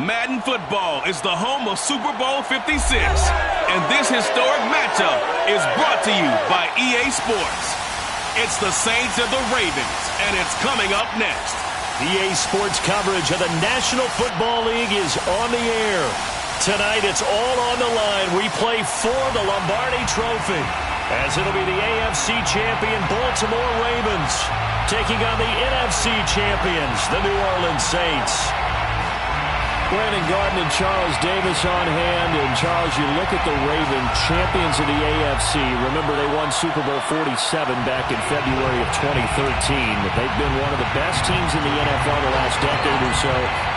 Madden Football is the home of Super Bowl 56, and this historic matchup is brought to you by EA Sports. It's the Saints and the Ravens, and it's coming up next. EA Sports coverage of the National Football League is on the air. Tonight, it's all on the line. We play for the Lombardi Trophy, as it'll be the AFC champion Baltimore Ravens taking on the NFC champions, the New Orleans Saints. Brandon Garden and Charles Davis on hand. And Charles, you look at the Ravens, champions of the AFC. Remember, they won Super Bowl 47 back in February of 2013. They've been one of the best teams in the NFL the last decade or so,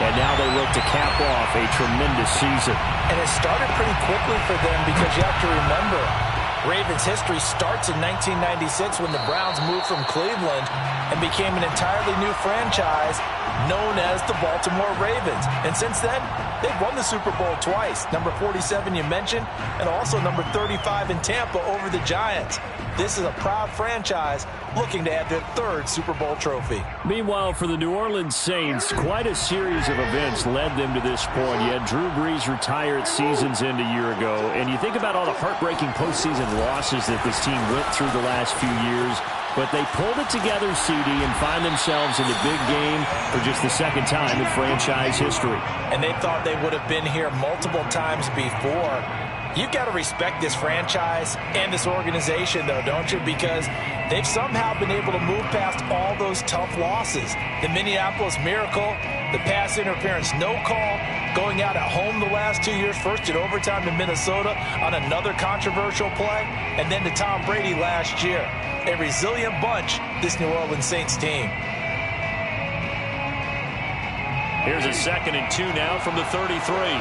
and now they look to cap off a tremendous season. And it started pretty quickly for them, because you have to remember, Ravens history starts in 1996 when the Browns moved from Cleveland and became an entirely new franchise known as the Baltimore Ravens. And since then, they've won the Super Bowl twice. Number 47 you mentioned, and also number 35 in Tampa over the Giants. This is a proud franchise looking to add their third Super Bowl trophy. Meanwhile, for the New Orleans Saints, quite a series of events led them to this point. You had Drew Brees retire at season's end a year ago, and you think about all the heartbreaking postseason losses that this team went through the last few years. But they pulled it together, CD, and find themselves in the big game for just the second time in franchise history. And they thought they would have been here multiple times before. You've got to respect this franchise and this organization, though, don't you? Because they've somehow been able to move past all those tough losses. The Minneapolis Miracle, the pass interference no call, going out at home the last 2 years, first in overtime in Minnesota on another controversial play, and then to Tom Brady last year. A resilient bunch, this New Orleans Saints team. Here's a 2nd and 2 now from the 33.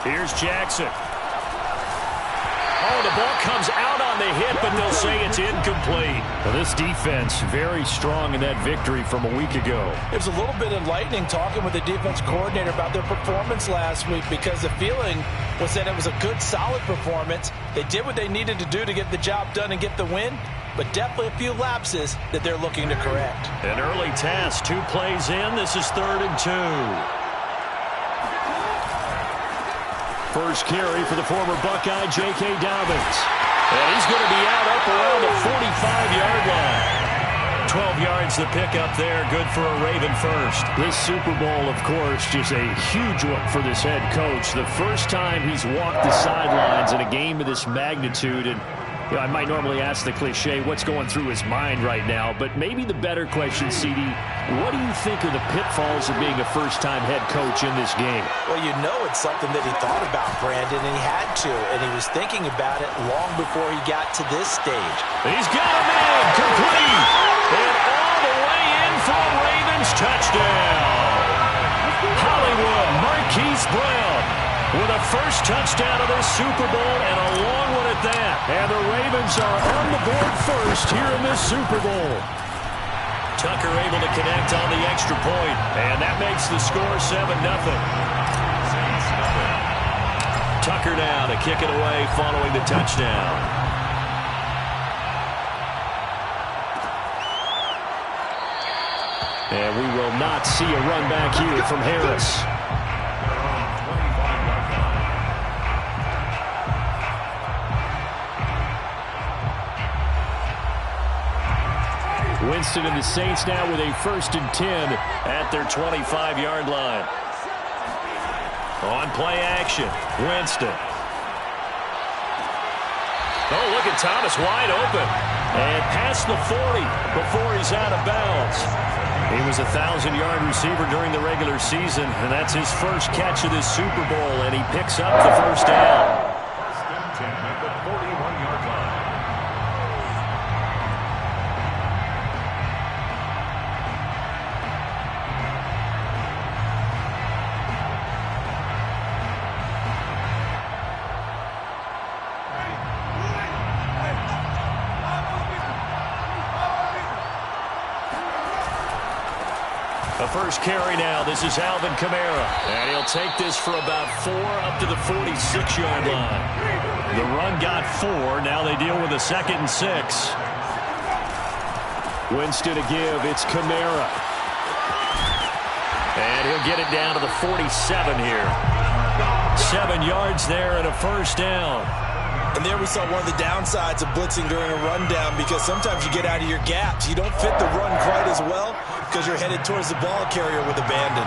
Here's Jackson. Oh, the ball comes out on the hit, but they'll say it's incomplete. Well, this defense very strong in that victory from a week ago. It was a little bit enlightening talking with the defense coordinator about their performance last week, because the feeling was that it was a good, solid performance. They did what they needed to do to get the job done and get the win, but definitely a few lapses that they're looking to correct. An early task, 2 plays in. This is 3rd and 2. First carry for the former Buckeye, J.K. Dobbins. And he's going to be out up around the 45-yard line. 12 yards to pick up there. Good for a Raven first. This Super Bowl, of course, just a huge one for this head coach. The first time he's walked the sidelines in a game of this magnitude. And you know, I might normally ask the cliche, what's going through his mind right now? But maybe the better question, CD, what do you think are the pitfalls of being a first-time head coach in this game? Well, you know it's something that he thought about, Brandon, and he had to. And he was thinking about it long before he got to this stage. He's got him in, complete. And all the way in for a Ravens touchdown. Hollywood Marquise Brown with a first touchdown of this Super Bowl, and a long one at that. And the Ravens are on the board first here in this Super Bowl. Tucker able to connect on the extra point, and that makes the score 7-0. Tucker now to kick it away following the touchdown. And we will not see a run back here from Harris. Winston and the Saints now with a 1st and 10 at their 25-yard line. On play action, Winston. Oh, look at Thomas wide open. And past the 40 before he's out of bounds. He was a 1,000-yard receiver during the regular season, and that's his first catch of this Super Bowl, and he picks up the first down. At the 41-yard line. first carry now. This is Alvin Kamara. And he'll take this for about 4 up to the 46-yard line. The run got 4. Now they deal with a 2nd and 6. Winston to give. It's Kamara. And he'll get it down to the 47 here. 7 yards there and a first down. And there we saw one of the downsides of blitzing during a rundown, because sometimes you get out of your gaps. You don't fit the run quite as well because you're headed towards the ball carrier with abandon.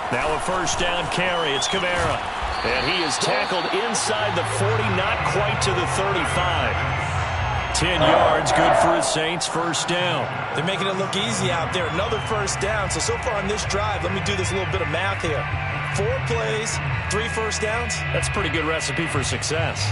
Now a first down carry. It's Kamara. And he is tackled inside the 40, not quite to the 35. 10 yards, good for his Saints, first down. They're making it look easy out there. Another first down. So far on this drive, let me do this little bit of math here. 4 plays, 3 first downs. That's a pretty good recipe for success.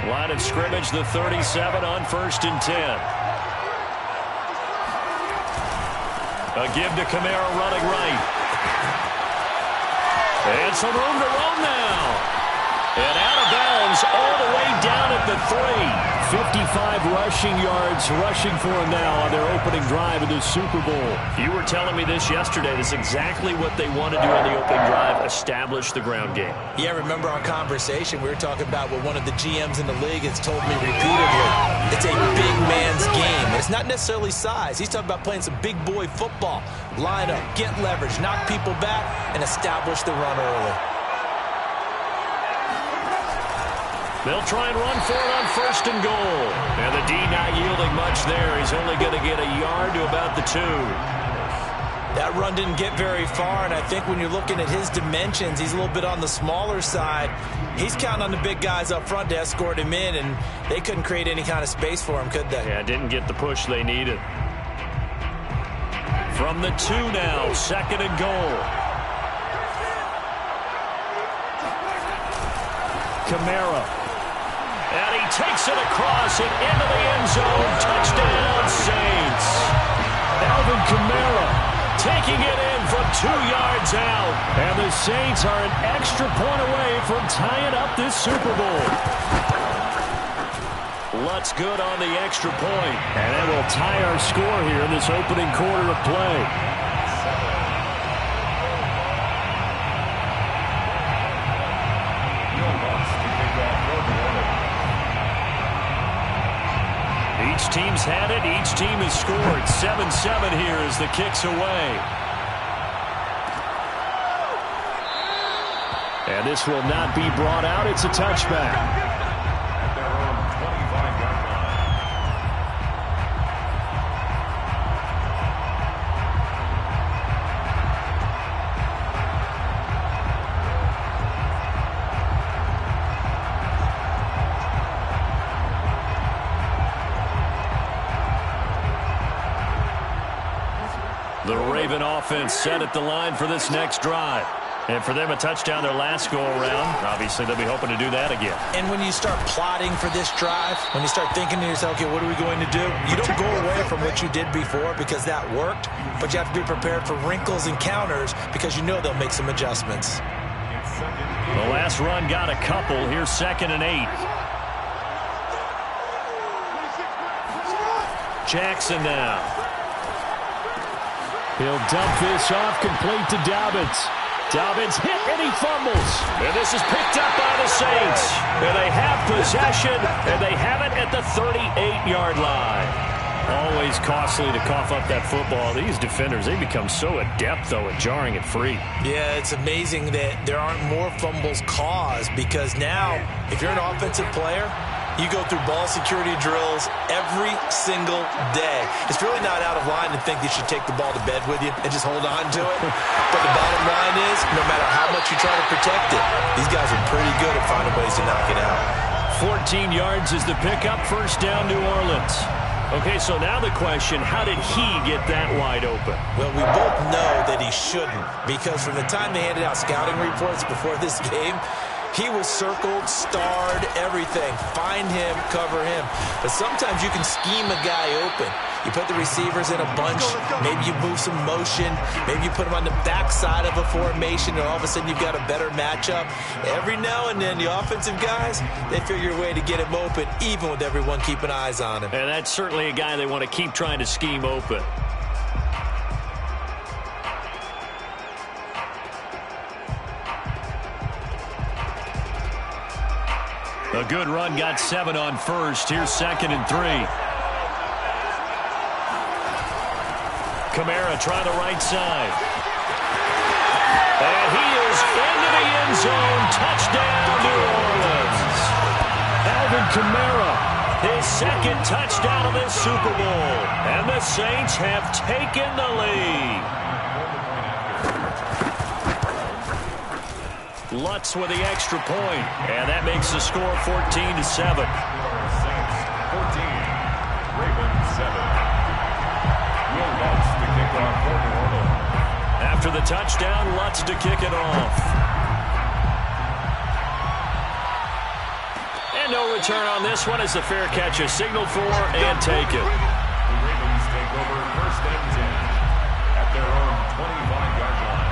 Line of scrimmage, the 37 on 1st and 10. A give to Kamara running right. And some room to run now. And out of bounds all the way down at the 3. 55 rushing yards rushing for him now on their opening drive of the Super Bowl. You were telling me this yesterday. That's exactly what they want to do on the opening drive, establish the ground game. Yeah, remember our conversation. We were talking about what one of the GMs in the league has told me repeatedly. It's a big man's game. It's not necessarily size. He's talking about playing some big boy football. Line up, get leverage, knock people back, and establish the run early. They'll try and run for it on 1st and goal. And the D not yielding much there. He's only going to get a yard to about the 2. That run didn't get very far, and I think when you're looking at his dimensions, he's a little bit on the smaller side. He's counting on the big guys up front to escort him in, and they couldn't create any kind of space for him, could they? Yeah, didn't get the push they needed. From the 2 now, 2nd and goal. Kamara. And he takes it across and into the end zone. Touchdown, Saints. Alvin Kamara taking it in from 2 yards out. And the Saints are an extra point away from tying up this Super Bowl. Lutz good on the extra point. And that will tie our score here in this opening quarter of play. Each team's had it. Each team has scored. 7-7 here as the kick's away. And this will not be brought out. It's a touchback. At their own 25-yard line. The Raven offense set at the line for this next drive. And for them, a touchdown their last go-around. Obviously, they'll be hoping to do that again. And when you start plotting for this drive, when you start thinking to yourself, okay, what are we going to do? You don't go away from what you did before because that worked, but you have to be prepared for wrinkles and counters because you know they'll make some adjustments. The last run got a couple. Here's 2nd and 8. Jackson now. He'll dump this off, complete to Dobbins. Dobbins hit and he fumbles. And this is picked up by the Saints. And they have possession, and they have it at the 38-yard line. Always costly to cough up that football. These defenders, they become so adept, though, at jarring it free. Yeah, it's amazing that there aren't more fumbles caused because now, if you're an offensive player, you go through ball security drills every single day. It's really not out of line to think you should take the ball to bed with you and just hold on to it. But the bottom line is, no matter how much you try to protect it, these guys are pretty good at finding ways to knock it out. 14 yards is the pickup, first down New Orleans. Okay, so now the question, how did he get that wide open? Well, we both know that he shouldn't because from the time they handed out scouting reports before this game, He was circled, starred, everything. Find him, cover him. But sometimes you can scheme a guy open. You put the receivers in a bunch. Maybe you move some motion. Maybe you put them on the backside of a formation, and all of a sudden you've got a better matchup. Every now and then, the offensive guys, they figure a way to get him open, even with everyone keeping eyes on him. And that's certainly a guy they want to keep trying to scheme open. A good run, got 7 on first. Here's 2nd and 3. Kamara trying the right side. And he is into the end zone. Touchdown, New Orleans. Alvin Kamara, his 2nd touchdown of this Super Bowl. And the Saints have taken the lead. Lutz with the extra point, and that makes the score 14-7. Saints 14, Ravens 7. Will Lutz to kick off for New Orleans. After the touchdown, Lutz to kick it off. And no return on this one as the fair catch is signaled for and taken. The Ravens take over 1st and 10 at their own 25-yard line.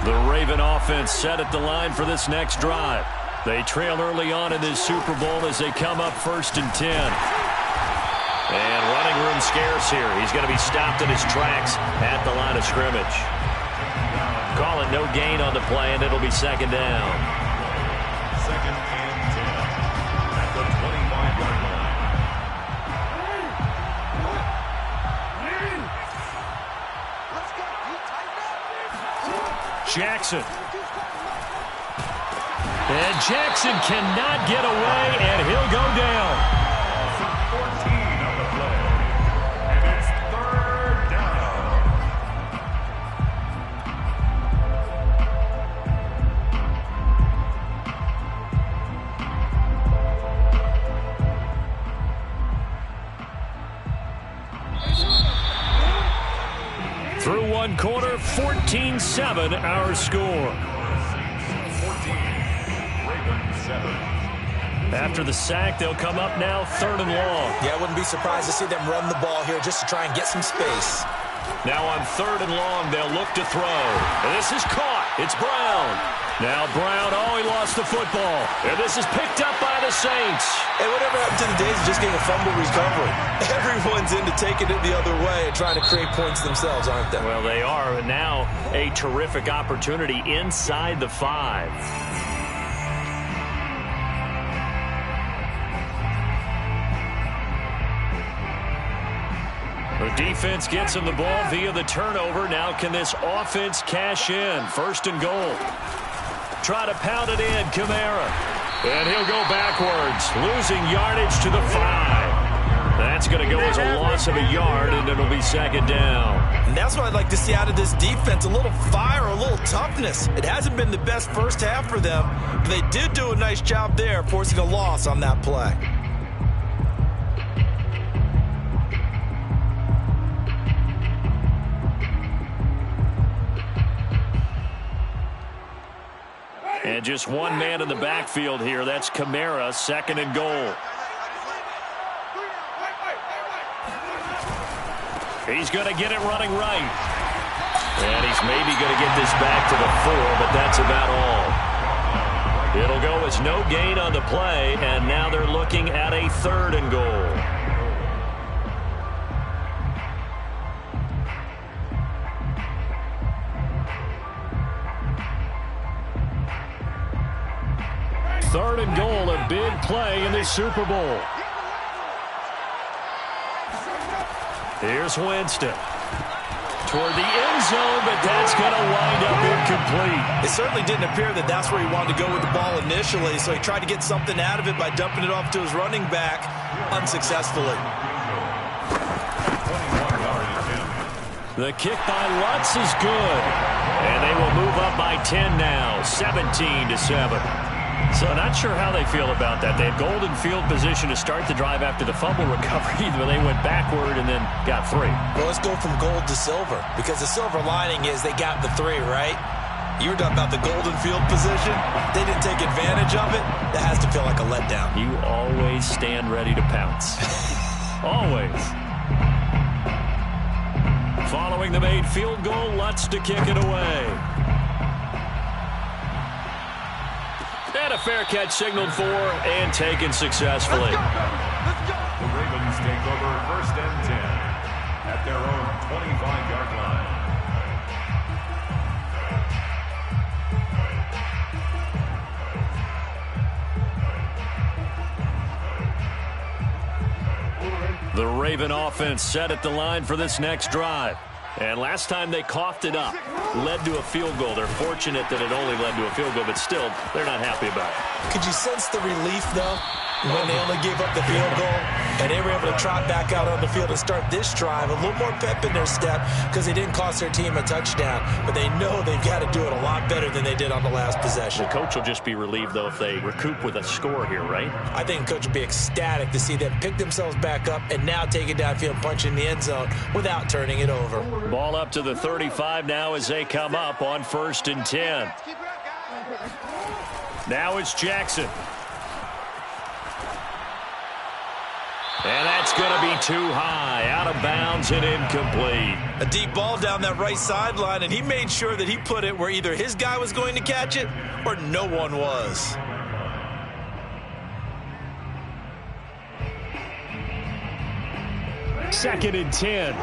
The Raven offense set at the line for this next drive. They trail early on in this Super Bowl as they come up 1st and 10. And running room scarce here. He's going to be stopped in his tracks at the line of scrimmage. Call it no gain on the play, and it'll be 2nd down. 2nd and 10 at the 25-yard line. Jackson. And Jackson cannot get away, and he'll go down. 14 on the play. And it's 3rd down. Through one quarter, 14-7 our score. After the sack, they'll come up now 3rd and long. Yeah, I wouldn't be surprised to see them run the ball here just to try and get some space. Now on 3rd and long, they'll look to throw. And this is caught. It's Brown. Now Brown, he lost the football. And this is picked up by the Saints. Hey, whatever happened to the days of just getting a fumble recovery? Everyone's into taking it the other way and trying to create points themselves, aren't they? Well, they are. And now a terrific opportunity inside the 5. The defense gets him the ball via the turnover. Now can this offense cash in? 1st and goal. Try to pound it in, Kamara. And he'll go backwards, losing yardage to the 5. That's going to go as a loss of a yard, and it'll be 2nd down. And that's what I'd like to see out of this defense, a little fire, a little toughness. It hasn't been the best first half for them, but they did do a nice job there, forcing a loss on that play. And just one man in the backfield here. That's Kamara, 2nd and goal. He's going to get it running right. And he's maybe going to get this back to the 4, but that's about all. It'll go as no gain on the play, and now they're looking at a 3rd and goal. Third and goal, a big play in the Super Bowl. Here's Winston. Toward the end zone, but that's going to wind up incomplete. It certainly didn't appear that that's where he wanted to go with the ball initially, so he tried to get something out of it by dumping it off to his running back unsuccessfully. The kick by Lutz is good. And they will move up by 10 now, 17-7. So not sure how they feel about that. They had golden field position to start the drive after the fumble recovery, but they went backward and then got 3. Well, let's go from gold to silver, because the silver lining is they got the 3, right? You were talking about the golden field position. They didn't take advantage of it. That has to feel like a letdown. You always stand ready to pounce. Always. Following the made field goal, Lutz to kick it away. And a fair catch signaled for and taken successfully. The Ravens take over 1st and 10 at their own 25-yard line. The Raven offense set at the line for this next drive. And last time they coughed it up, led to a field goal. They're fortunate that it only led to a field goal, but still, they're not happy about it. Could you sense the relief, though, when they only gave up the field goal and they were able to trot back out on the field and start this drive? A little more pep in their step because they didn't cost their team a touchdown, but they know they've got to do it a lot better than they did on the last possession. The coach will just be relieved, though, if they recoup with a score here, right? I think the coach will be ecstatic to see them pick themselves back up and now take it downfield and punch in the end zone without turning it over. Ball up to the 35 now as they come up on 1st and 10. Now it's Jackson. And that's going to be too high, out of bounds and incomplete. A deep ball down that right sideline, and he made sure that he put it where either his guy was going to catch it or no one was. Second and 10.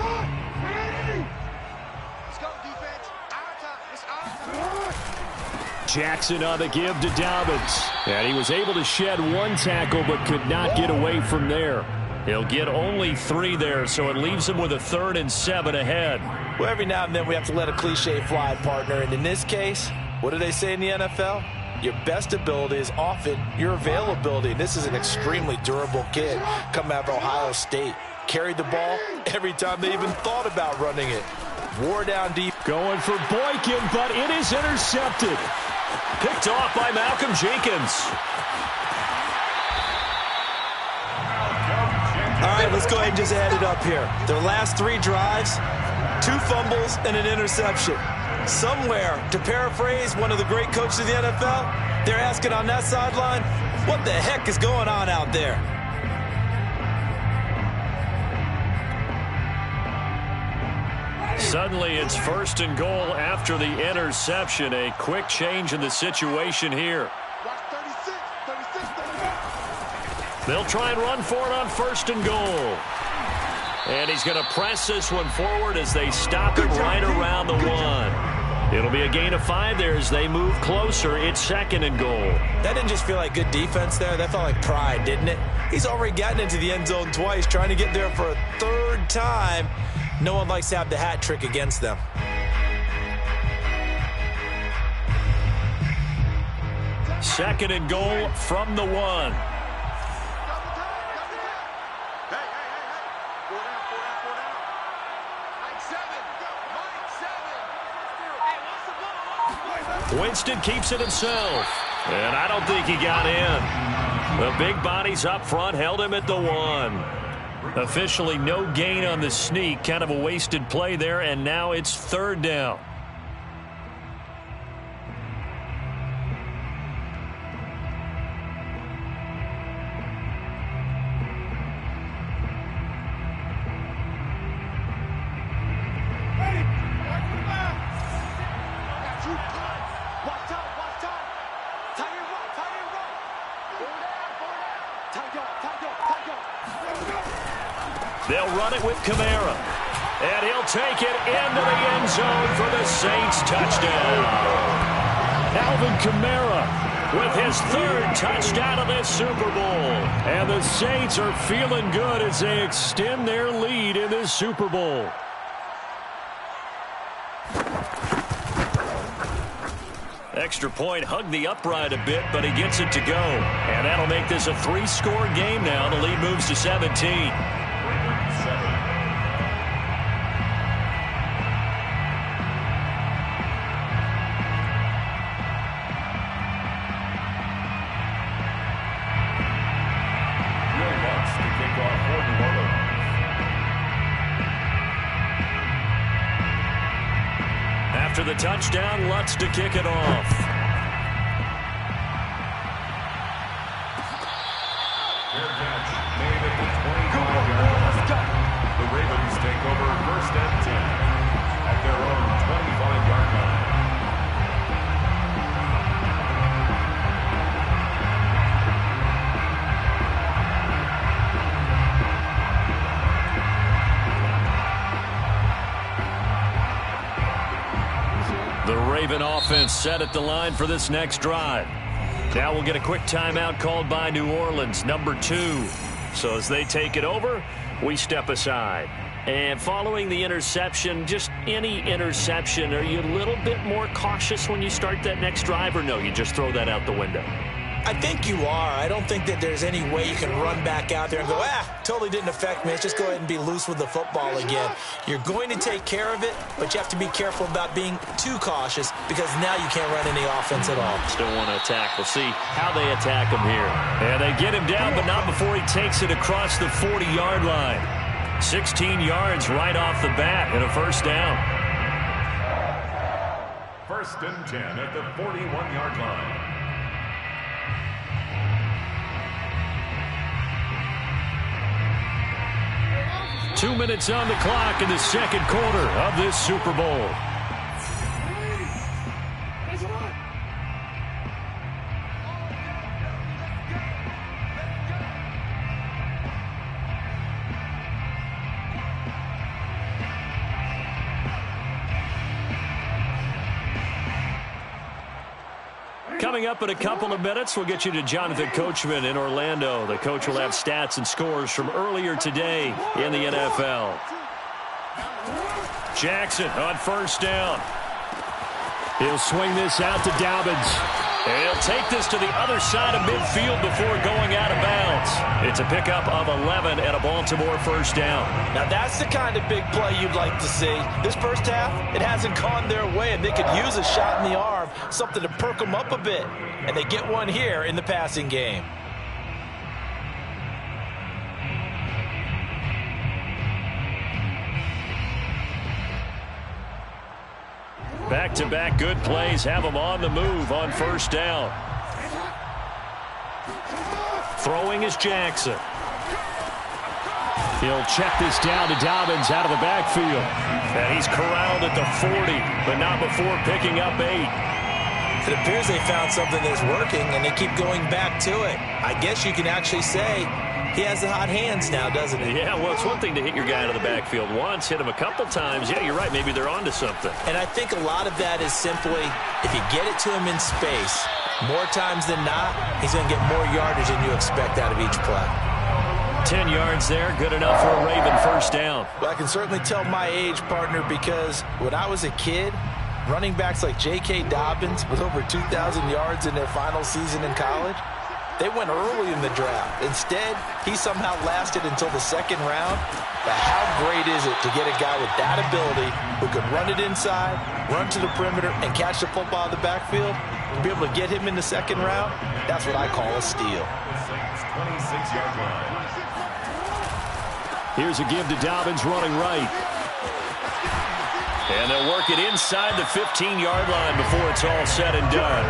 Jackson on the give to Dobbins. And he was able to shed 1 tackle but could not get away from there. He'll get only 3 there, so it leaves him with a 3rd and 7 ahead. Well, every now and then we have to let a cliche fly, partner. And in this case, what do they say in the NFL? Your best ability is often your availability. This is an extremely durable kid coming out of Ohio State. Carried the ball every time they even thought about running it. Wore down deep. Going for Boykin, but it is intercepted. Picked off by Malcolm Jenkins. All right, let's go ahead and just add it up here. Their last 3 drives, 2 fumbles and an interception. Somewhere, to paraphrase one of the great coaches of the NFL, they're asking on that sideline, what the heck is going on out there? Suddenly it's 1st and goal after the interception. A quick change in the situation here. They'll try and run for it on 1st and goal. And he's going to press this one forward as they stop him right around the 1. It'll be a gain of 5 there as they move closer. It's 2nd and goal. That didn't just feel like good defense there. That felt like pride, didn't it? He's already gotten into the end zone twice, trying to get there for a 3rd time. No one likes to have the hat trick against them. Second and goal from the 1. Winston keeps it himself. And I don't think he got in. The big bodies up front held him at the 1. Officially no gain on the sneak. Kind of a wasted play there, and now it's 3rd down. They'll run it with Kamara. And he'll take it into the end zone for the Saints touchdown. Alvin Kamara with his 3rd touchdown of this Super Bowl. And the Saints are feeling good as they extend their lead in this Super Bowl. Extra point hugged the upright a bit, but he gets it to go. And that'll make this a 3-score game now. The lead moves to 17. After the touchdown, Lutz to kick it off. Fair catch made at the 25-yard line. The Ravens take over 1st and 10 at their own 25-yard line. The Raven offense set at the line for this next drive. Now we'll get a quick timeout called by New Orleans, number 2. So as they take it over, we step aside. And following the interception, just any interception, are you a little bit more cautious when you start that next drive, or no, you just throw that out the window? I think you are. I don't think that there's any way you can run back out there and go, totally didn't affect me. Let's just go ahead and be loose with the football again. You're going to take care of it, but you have to be careful about being too cautious because now you can't run any offense at all. Still want to attack. We'll see how they attack him here. And they get him down, but not before he takes it across the 40-yard line. 16 yards right off the bat and a first down. 1st and 10 at the 41-yard line. Two minutes on the clock in the second quarter of this Super Bowl. Coming up in a couple of minutes, we'll get you to Jonathan Coachman in Orlando. The coach will have stats and scores from earlier today in the NFL. Jackson on first down. He'll swing this out to Dobbins. And he'll take this to the other side of midfield before going out of bounds. It's a pickup of 11 and a Baltimore first down. Now that's the kind of big play you'd like to see. This first half, it hasn't gone their way, and they could use a shot in the arm, something to perk them up a bit. And they get one here in the passing game. Back-to-back good plays have them on the move on first down. Throwing is Jackson. He'll check this down to Dobbins out of the backfield. And he's corralled at the 40, but not before picking up 8. It appears they found something that's working, and they keep going back to it. I guess you can actually say he has the hot hands now, doesn't he? Yeah, well, it's one thing to hit your guy out of the backfield once, hit him a couple times. Yeah, you're right. Maybe they're onto something. And I think a lot of that is simply if you get it to him in space, more times than not, he's going to get more yardage than you expect out of each play. 10 yards there, good enough for a Raven first down. Well, I can certainly tell my age, partner, because when I was a kid, running backs like J.K. Dobbins with over 2,000 yards in their final season in college, they went early in the draft. Instead, he somehow lasted until the second round. But how great is it to get a guy with that ability who can run it inside, run to the perimeter, and catch the football in the backfield? To be able to get him in the second round, that's what I call a steal. 26-yard line. Here's a give to Dobbins running right. And they'll work it inside the 15-yard line before it's all said and done.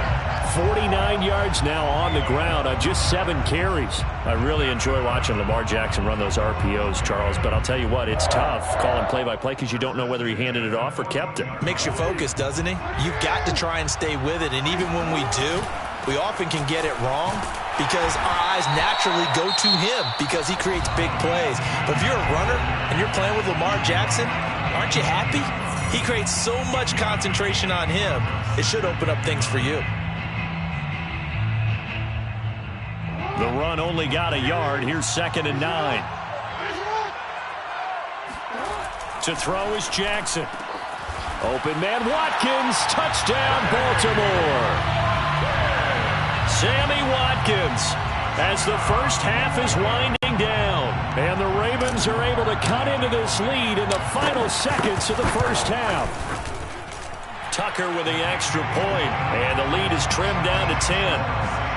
49 yards now on the ground on just 7 carries. I really enjoy watching Lamar Jackson run those RPOs, Charles, but I'll tell you what, it's tough calling play-by-play because you don't know whether he handed it off or kept it. Makes you focus, doesn't he? You've got to try and stay with it, and even when we do, we often can get it wrong because our eyes naturally go to him because he creates big plays. But if you're a runner and you're playing with Lamar Jackson, aren't you happy? He creates so much concentration on him, it should open up things for you. The run only got a yard. Here's 2nd and 9. To throw is Jackson. Open man Watkins. Touchdown Baltimore. Sammy Watkins as the first half is winding down. And the Ravens are able to cut into this lead in the final seconds of the first half. Tucker with the extra point. And the lead is trimmed down to 10.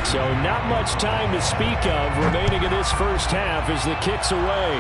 So not much time to speak of remaining in this first half as the kick's away.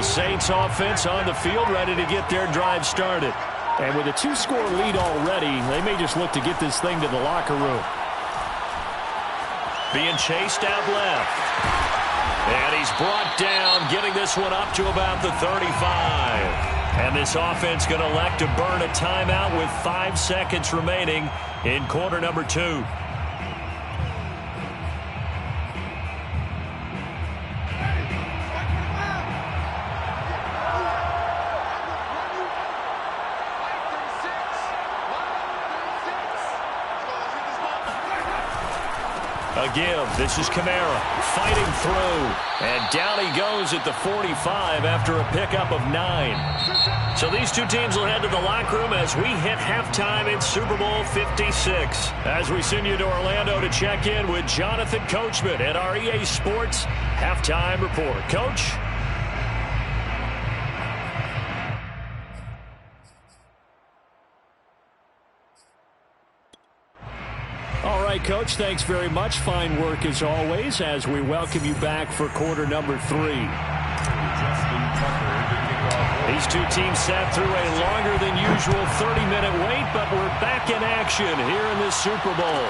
The Saints offense on the field, ready to get their drive started. And with a 2-score lead already, they may just look to get this thing to the locker room. Being chased out left. And he's brought down, getting this one up to about the 35. And this offense going to elect to burn a timeout with 5 seconds remaining in quarter number 2. Again, this is Kamara fighting through. And down he goes at the 45 after a pickup of 9. So these two teams will head to the locker room as we hit halftime in Super Bowl 56. As we send you to Orlando to check in with Jonathan Coachman at our EA Sports Halftime Report. Coach? All right, Coach, thanks very much. Fine work as always as we welcome you back for quarter number 3. These two teams sat through a longer than usual 30-minute wait, but we're back in action here in this Super Bowl.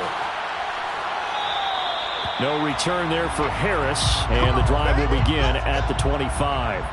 No return there for Harris, and the drive will begin at the 25.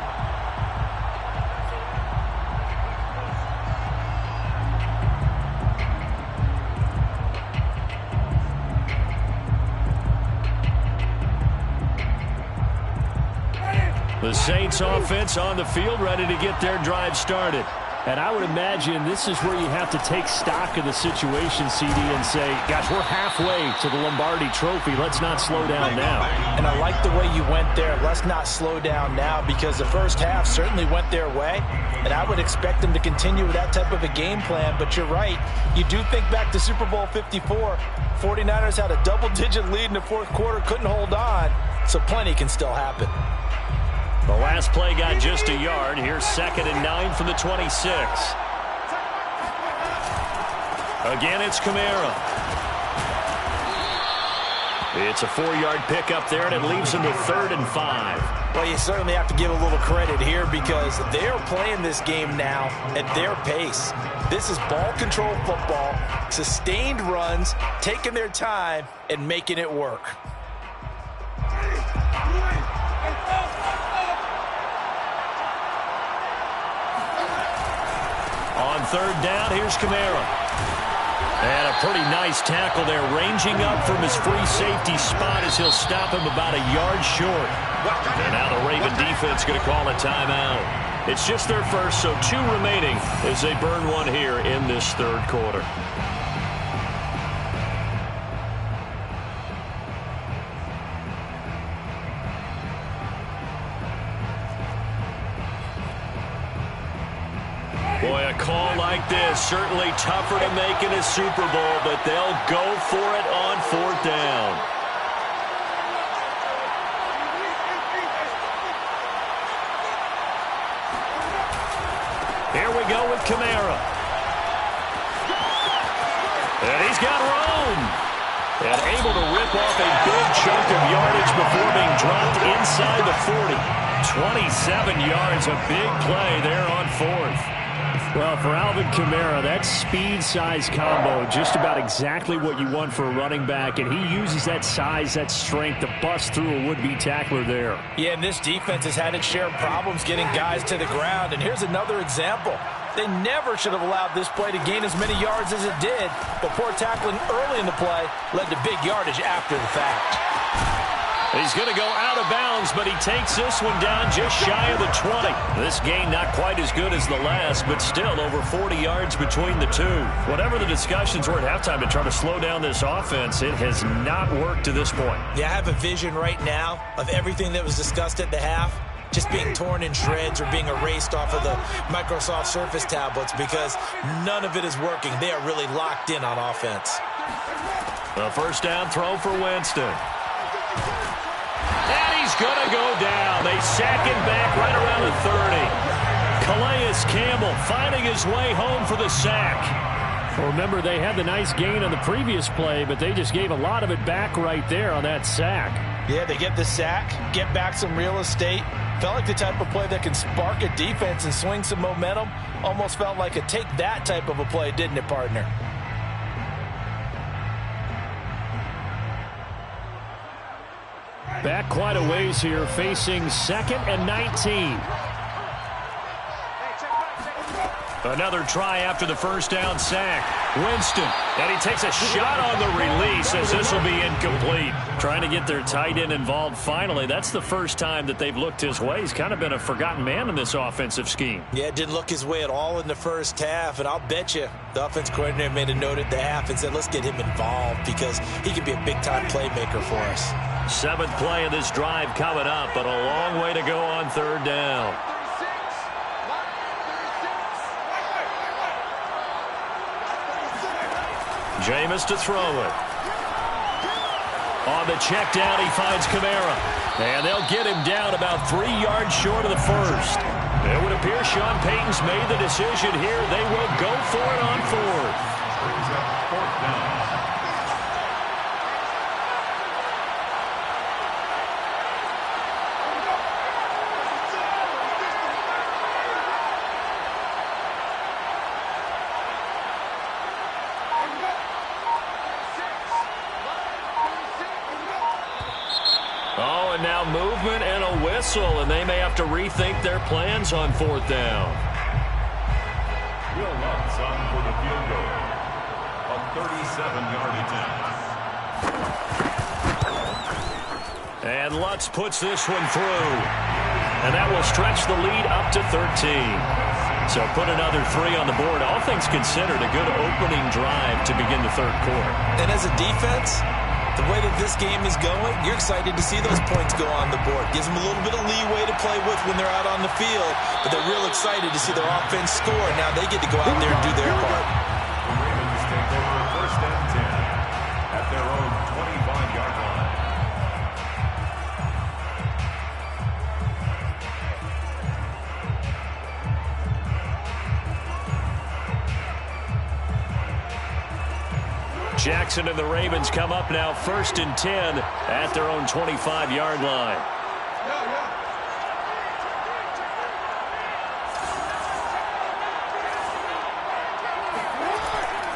The Saints offense on the field, ready to get their drive started. And I would imagine this is where you have to take stock of the situation, CD, and say, gosh, we're halfway to the Lombardi Trophy. Let's not slow down now. And I like the way you went there. Let's not slow down now, because the first half certainly went their way. And I would expect them to continue with that type of a game plan. But you're right. You do think back to Super Bowl 54. 49ers had a double-digit lead in the fourth quarter, couldn't hold on. So plenty can still happen. The last play got just a yard. Here's 2nd and 9 from the 26. Again, it's Kamara. It's a 4-yard pickup there, and it leaves him to 3rd and 5. Well, you certainly have to give a little credit here because they're playing this game now at their pace. This is ball control football, sustained runs, taking their time, and making it work. On 3rd down, here's Kamara. And a pretty nice tackle there, ranging up from his free safety spot as he'll stop him about a yard short. And now the Raven defense going to call a timeout. It's just their first, so 2 remaining as they burn one here in this 3rd quarter. Boy, a call like this, certainly tougher to make in a Super Bowl, but they'll go for it on 4th down. Here we go with Kamara. And he's got room. And able to rip off a big chunk of yardage before being dropped inside the 40. 27 yards, a big play there on 4th. Well, for Alvin Kamara, that speed-size combo, just about exactly what you want for a running back, and he uses that size, that strength to bust through a would-be tackler there. Yeah, and this defense has had its share of problems getting guys to the ground, and here's another example. They never should have allowed this play to gain as many yards as it did, but poor tackling early in the play led to big yardage after the fact. He's going to go out of bounds, but he takes this one down just shy of the 20. This gain not quite as good as the last, but still over 40 yards between the two. Whatever the discussions were at halftime to try to slow down this offense, it has not worked to this point. Yeah, I have a vision right now of everything that was discussed at the half just being torn in shreds or being erased off of the Microsoft Surface tablets because none of it is working. They are really locked in on offense. The first down throw for Winston. And he's going to go down. They sack him back right around the 30. Calais Campbell finding his way home for the sack. Well, remember, they had the nice gain on the previous play, but they just gave a lot of it back right there on that sack. Yeah, they get the sack, get back some real estate, Felt like the type of play that can spark a defense and swing some momentum. Almost felt like a take that type of a play, didn't it, partner? Back quite a ways here, facing 2nd and 19. Another try after the first down sack. Winston, and he takes a shot on the release as this will be incomplete. Trying to get their tight end involved finally. That's the first time that they've looked his way. He's kind of been a forgotten man in this offensive scheme. Yeah, it didn't look his way at all in the first half, and I'll bet you the offense coordinator made a note at the half and said, let's get him involved because he could be a big-time playmaker for us. 7th play of this drive coming up, but a long way to go on 3rd down. Jameis to throw it. On the check down, he finds Kamara. And they'll get him down about 3 yards short of the first. It would appear Sean Payton's made the decision here. They will go for it on 4th. Brings up 4th down. Now movement and a whistle, and they may have to rethink their plans on 4th down. Will Lutz on for the field goal. A 37-yard attempt. And Lutz puts this one through. And that will stretch the lead up to 13. So put another 3 on the board. All things considered, a good opening drive to begin the 3rd quarter. And as a defense, the way that this game is going, you're excited to see those points go on the board. Gives them a little bit of leeway to play with when they're out on the field, but they're real excited to see their offense score. Now they get to go out there and do their part. The Ravens take over 1st and 10 at their own 25-yard line. Jackson and the Ravens come up now 1st and 10 at their own 25-yard line.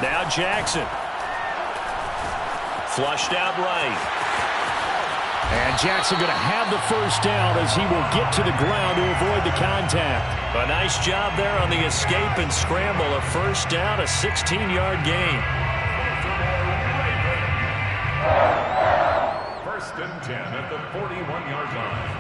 Now Jackson. Flushed out right. And Jackson going to have the first down as he will get to the ground to avoid the contact. A nice job there on the escape and scramble. A first down, a 16-yard gain. 1st and 10 at the 41-yard line.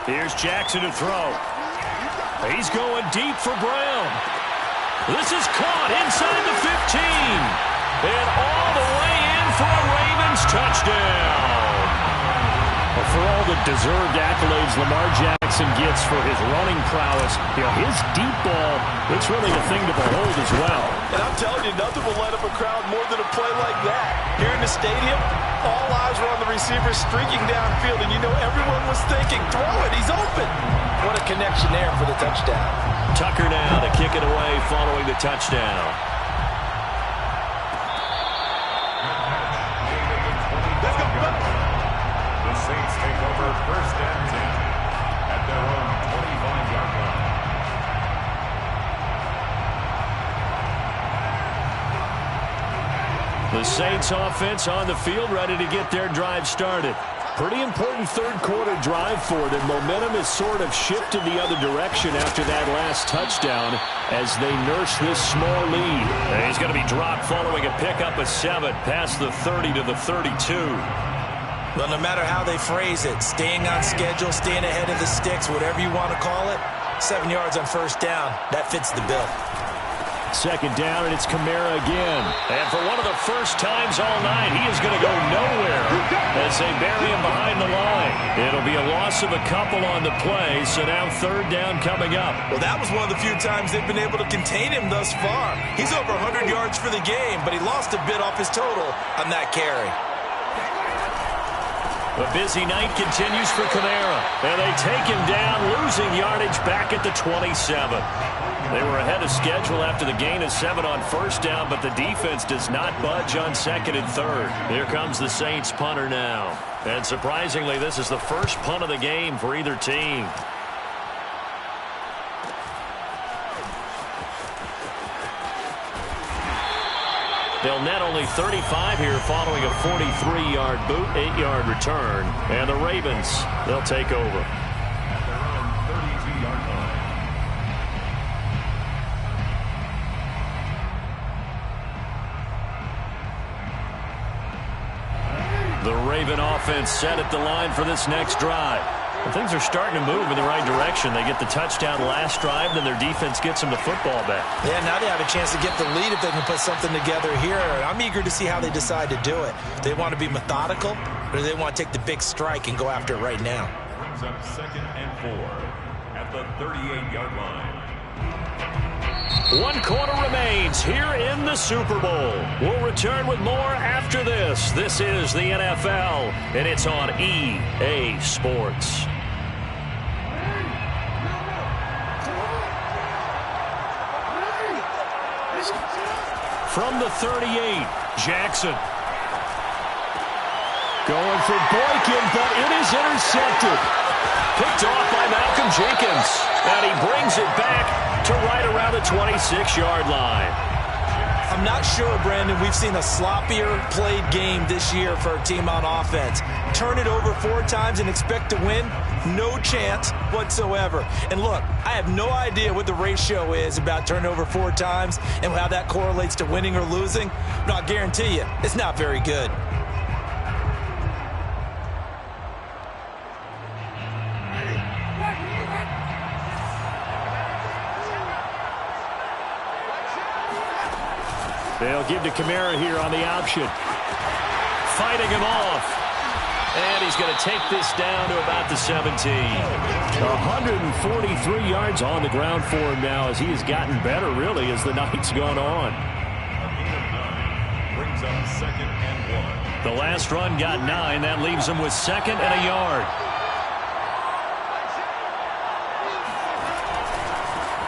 Here's Jackson to throw. He's going deep for Brown. This is caught inside the 15. And all the way in for a Ravens touchdown. Well, for all the deserved accolades Lamar Jackson gets for his running prowess, his deep ball, it's really a thing to behold as well. And I'm telling you, nothing will light up a crowd more than a play like that. Here in the stadium, all eyes were on the receiver streaking downfield, and you know everyone was thinking, throw it, he's open. What a connection there for the touchdown. Tucker now to kick it away following the touchdown. The Saints take over 1st and 10 at their own 25-yard line. The Saints offense on the field, ready to get their drive started. Pretty important 3rd quarter drive for them. Momentum has sort of shifted the other direction after that last touchdown as they nurse this small lead. And he's going to be dropped following a pickup of 7 past the 30 to the 32. Well, no matter how they phrase it, staying on schedule, staying ahead of the sticks, whatever you want to call it, 7 yards on 1st down, that fits the bill. 2nd down, and it's Kamara again. And for one of the first times all night, he is going to go nowhere as they bury him behind the line. It'll be a loss of a couple on the play, so now 3rd down coming up. Well, that was one of the few times they've been able to contain him thus far. He's over 100 yards for the game, but he lost a bit off his total on that carry. A busy night continues for Kamara. And they take him down, losing yardage back at the 27. They were ahead of schedule after the gain of 7 on first down, but the defense does not budge on second and third. Here comes the Saints punter now. And surprisingly, this is the first punt of the game for either team. They'll net only 35 here following a 43-yard boot, 8-yard return. And the Ravens, they'll take over. At their own 32-yard line. The Raven offense set at the line for this next drive. And things are starting to move in the right direction. They get the touchdown last drive, then their defense gets them the football back. Yeah, now they have a chance to get the lead if they can put something together here. I'm eager to see how they decide to do it. Do they want to be methodical, or do they want to take the big strike and go after it right now? Brings up 2nd and 4 at the 38-yard line. 1 quarter remains here in the Super Bowl. We'll return with more after this. This is the NFL, and it's on EA Sports. From the 38, Jackson. Going for Boykin, but it is intercepted. Picked off by Malcolm Jenkins. And he brings it back to right around the 26-yard line. I'm not sure, Brandon, we've seen a sloppier played game this year for a team on offense. Turn it over 4 times and expect to win? No chance whatsoever. And look, I have no idea what the ratio is about turning over 4 times and how that correlates to winning or losing. But I'll guarantee you, it's not very good. They'll give to Kamara here on the option. Fighting him off. And he's going to take this down to about the 17. 143 yards on the ground for him now as he has gotten better, really, as the night's gone on. A gain of 9 brings up 2nd and 1. The last run got 9. That leaves him with 2nd and a yard.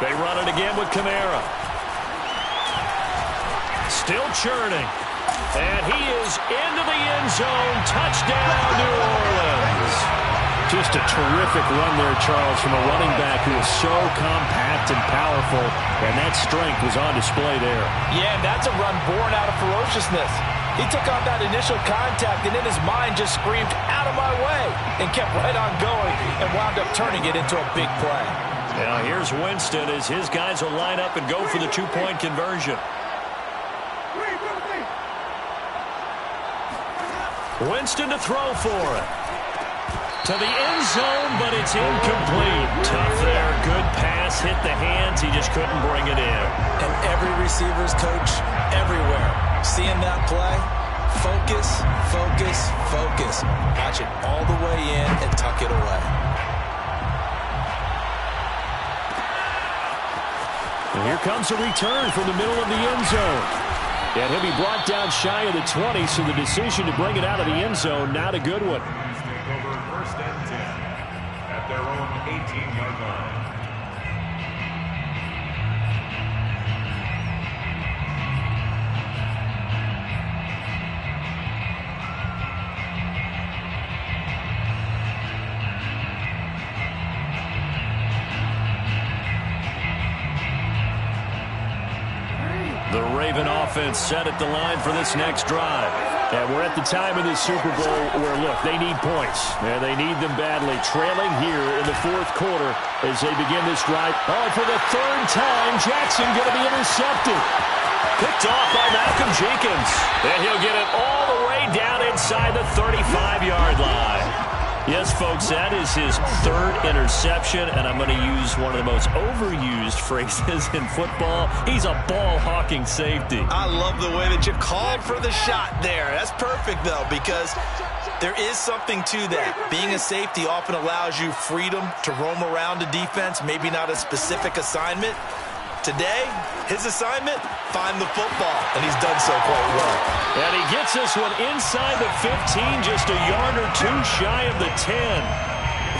They run it again with Kamara. Still churning. And he is into the end zone. Touchdown, New Orleans. Just a terrific run there, Charles, from a running back who is so compact and powerful. And that strength was on display there. Yeah, and that's a run born out of ferociousness. He took on that initial contact, and in his mind just screamed, "Out of my way," and kept right on going and wound up turning it into a big play. Now here's Winston as his guys will line up and go for the 2-point conversion. Winston to throw for it. To the end zone, but it's incomplete. Tough there. Good pass. Hit the hands. He just couldn't bring it in. And every receiver's coach everywhere. Seeing that play, focus, focus, focus. Watch it all the way in and tuck it away. And here comes a return from the middle of the end zone. And he'll be brought down shy of the 20, so the decision to bring it out of the end zone, not a good one. Take over 1st and 10 at their own 18-yard line. The Raven offense set at the line for this next drive. And we're at the time of this Super Bowl where, look, they need points. And they need them badly. Trailing here in the 4th quarter as they begin this drive. Oh, for the 3rd time, Jackson going to be intercepted. Picked off by Malcolm Jenkins. And he'll get it all the way down inside the 35-yard line. Yes, folks, that is his 3rd interception, and I'm going to use one of the most overused phrases in football. He's a ball-hawking safety. I love the way that you called for the shot there. That's perfect, though, because there is something to that. Being a safety often allows you freedom to roam around the defense, maybe not a specific assignment, Today, his assignment, find the football, and he's done so quite well. And he gets this one inside the 15, just a yard or two shy of the 10.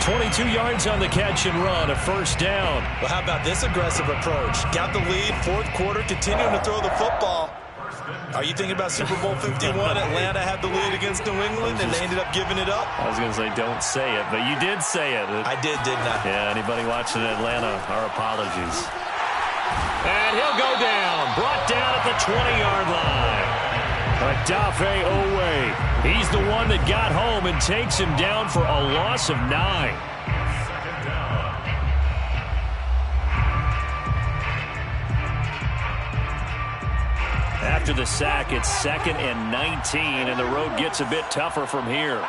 22 yards on the catch and run, a first down. Well, how about this aggressive approach? Got the lead, fourth quarter, continuing to throw the football. Are you thinking about Super Bowl 51? Atlanta had the lead against New England, and they ended up giving it up? I was going to say don't say it, but you did say it. I did, didn't I? Yeah, anybody watching Atlanta, our apologies. And he'll go down, brought down at the 20-yard line. Odafe Oweh. He's the one that got home and takes him down for a loss of 9. After the sack, it's 2nd and 19, and the road gets a bit tougher from here.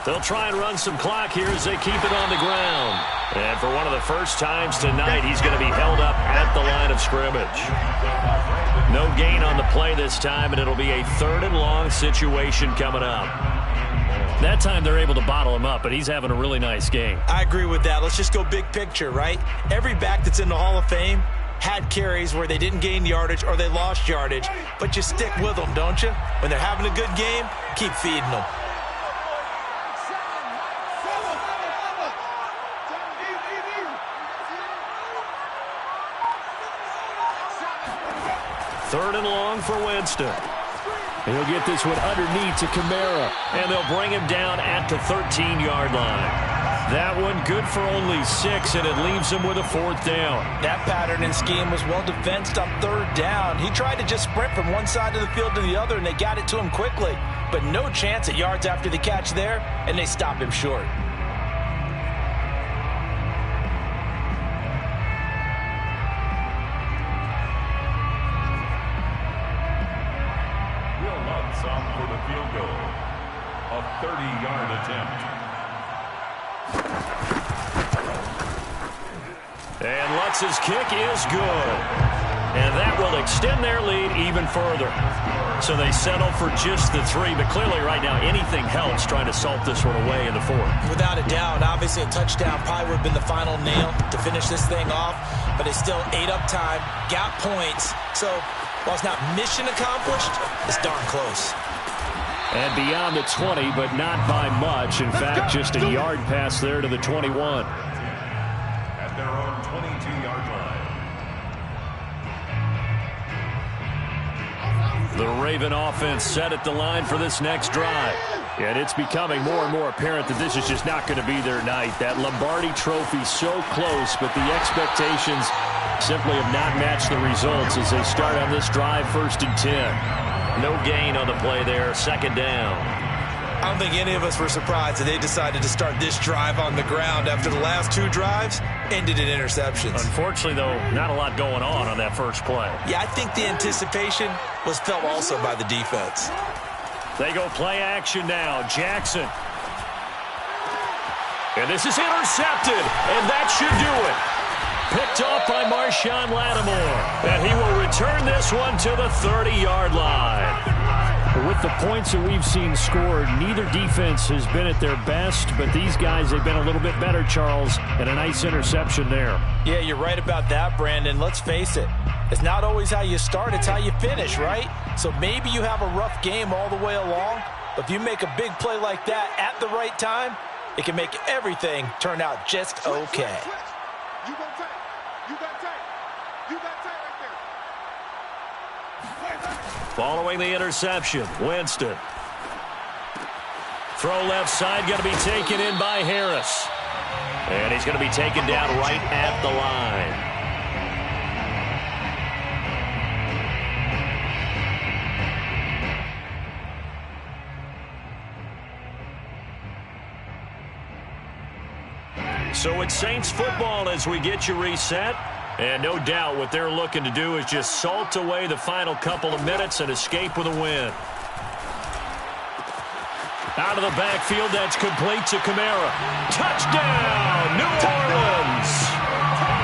They'll try and run some clock here as they keep it on the ground. And for one of the first times tonight, he's going to be held up at the line of scrimmage. No gain on the play this time, and it'll be a 3rd and long situation coming up. That time they're able to bottle him up, but he's having a really nice game. I agree with that. Let's just go big picture, right? Every back that's in the Hall of Fame had carries where they didn't gain yardage or they lost yardage, but you stick with them, don't you? When they're having a good game, keep feeding them. Third and long for Winston. He'll get this one underneath to Kamara, and they'll bring him down at the 13-yard line. That one good for only 6, and it leaves him with a 4th down. That pattern and scheme was well defensed on 3rd down. He tried to just sprint from one side of the field to the other, and they got it to him quickly. But no chance at yards after the catch there, and they stop him short. For the field goal, a 30-yard attempt. And Lutz's kick is good. And that will extend their lead even further. So they settle for just the 3, but clearly right now anything helps trying to salt this one away in the 4th. Without a doubt, obviously a touchdown probably would have been the final nail to finish this thing off, but they still ate up time, got points. So while it's not mission accomplished, it's darn close. And beyond the 20, but not by much. In fact, just a yard pass there to the 21. At their own 22-yard line. The Raven offense set at the line for this next drive. And it's becoming more and more apparent that this is just not going to be their night. That Lombardi Trophy so close, but the expectations simply have not matched the results as they start on this drive 1st and 10. No gain on the play there, 2nd down. I don't think any of us were surprised that they decided to start this drive on the ground after the last 2 drives ended in interceptions. Unfortunately, though, not a lot going on that first play. Yeah, I think the anticipation was felt also by the defense. They go play action now. Jackson. And this is intercepted, and that should do it. Picked off by Marshawn Lattimore. And he will return this one to the 30-yard line. With the points that we've seen scored, neither defense has been at their best, but these guys have been a little bit better, Charles, and a nice interception there. Yeah, you're right about that, Brandon. Let's face it. It's not always how you start, it's how you finish, right? So maybe you have a rough game all the way along, but if you make a big play like that at the right time, it can make everything turn out just okay. Following the interception, Winston. Throw left side, going to be taken in by Harris. And he's going to be taken down right at the line. So it's Saints football as we get you reset. And no doubt what they're looking to do is just salt away the final couple of minutes and escape with a win. Out of the backfield, that's complete to Kamara. Touchdown, New Orleans!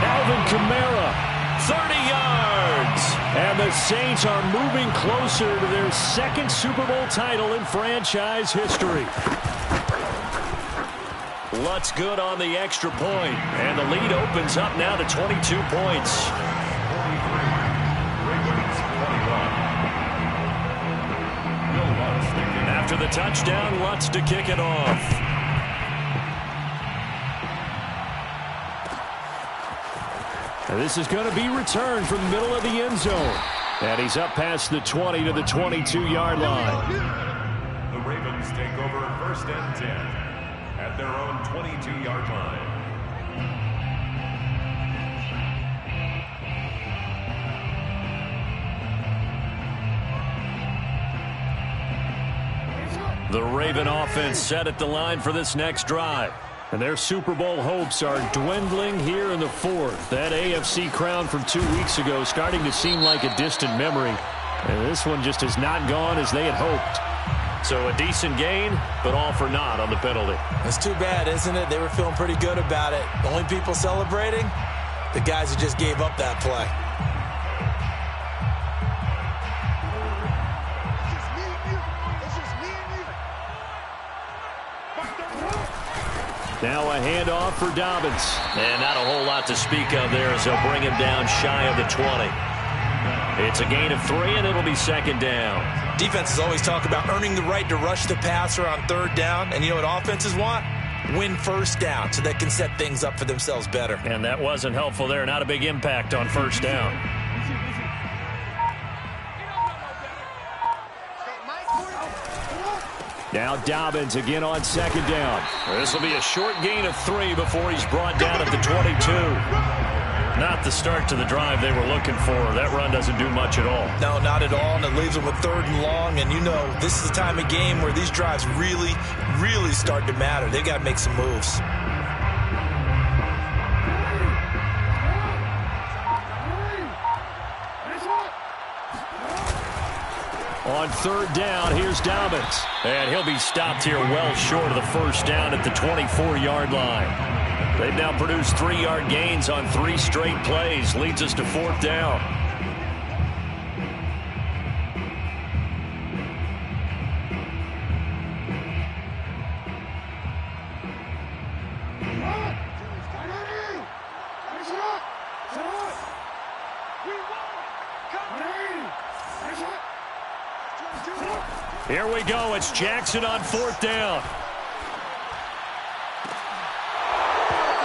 Alvin Kamara, 30 yards. And the Saints are moving closer to their 2nd Super Bowl title in franchise history. Lutz good on the extra point, and the lead opens up now to 22 points. 23, Ravens 21. Will Lutz taking After the touchdown, Lutz to kick it off. And this is going to be returned from the middle of the end zone. And he's up past the 20 to the 22-yard line. The Ravens take over 1st and 10 at their own 22-yard line. The Raven offense set at the line for this next drive. And their Super Bowl hopes are dwindling here in the fourth. That AFC crown from 2 weeks ago starting to seem like a distant memory. And this one just has not gone as they had hoped. So a decent gain, but all for naught on the penalty. It's too bad, isn't it? They were feeling pretty good about it. The only people celebrating, the guys who just gave up that play. Now a handoff for Dobbins. And not a whole lot to speak of there as they'll bring him down shy of the 20. It's a gain of 3, and it'll be 2nd down. Defenses always talk about earning the right to rush the passer on 3rd down. And you know what offenses want? Win 1st down so they can set things up for themselves better. And that wasn't helpful there. Not a big impact on 1st down. Now Dobbins again on 2nd down. This will be a short gain of 3 before he's brought down at the 22. Not the start to the drive they were looking for. That run doesn't do much at all. No, not at all, and it leaves them with 3rd and long. And you know, this is the time of game where these drives really, really start to matter. They've got to make some moves. On 3rd down, here's Dobbins. And he'll be stopped here well short of the 1st down at the 24-yard line. They've now produced 3-yard gains on 3 straight plays. Leads us to 4th down. Here we go. It's Jackson on 4th down.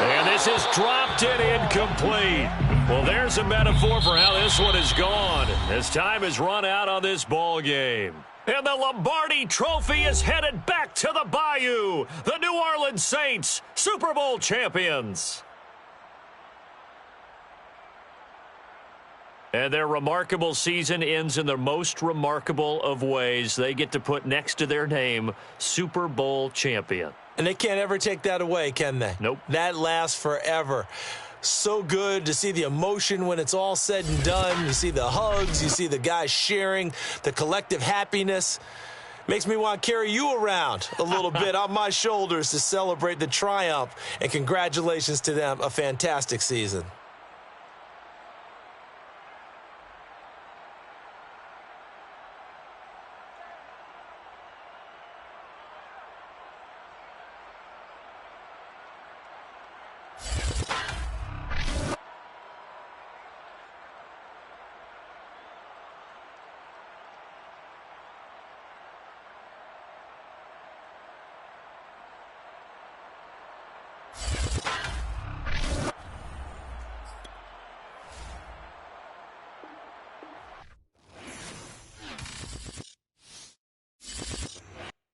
And this is dropped and incomplete. Well, there's a metaphor for how this one is gone. As time has run out on this ball game. And the Lombardi Trophy is headed back to the Bayou. The New Orleans Saints, Super Bowl champions. And their remarkable season ends in the most remarkable of ways. They get to put next to their name, Super Bowl champion. And they can't ever take that away, can they? Nope. That lasts forever. So good to see the emotion when it's all said and done. You see the hugs. You see the guys sharing, the collective happiness. Makes me want to carry you around a little bit on my shoulders to celebrate the triumph. And congratulations to them. A fantastic season.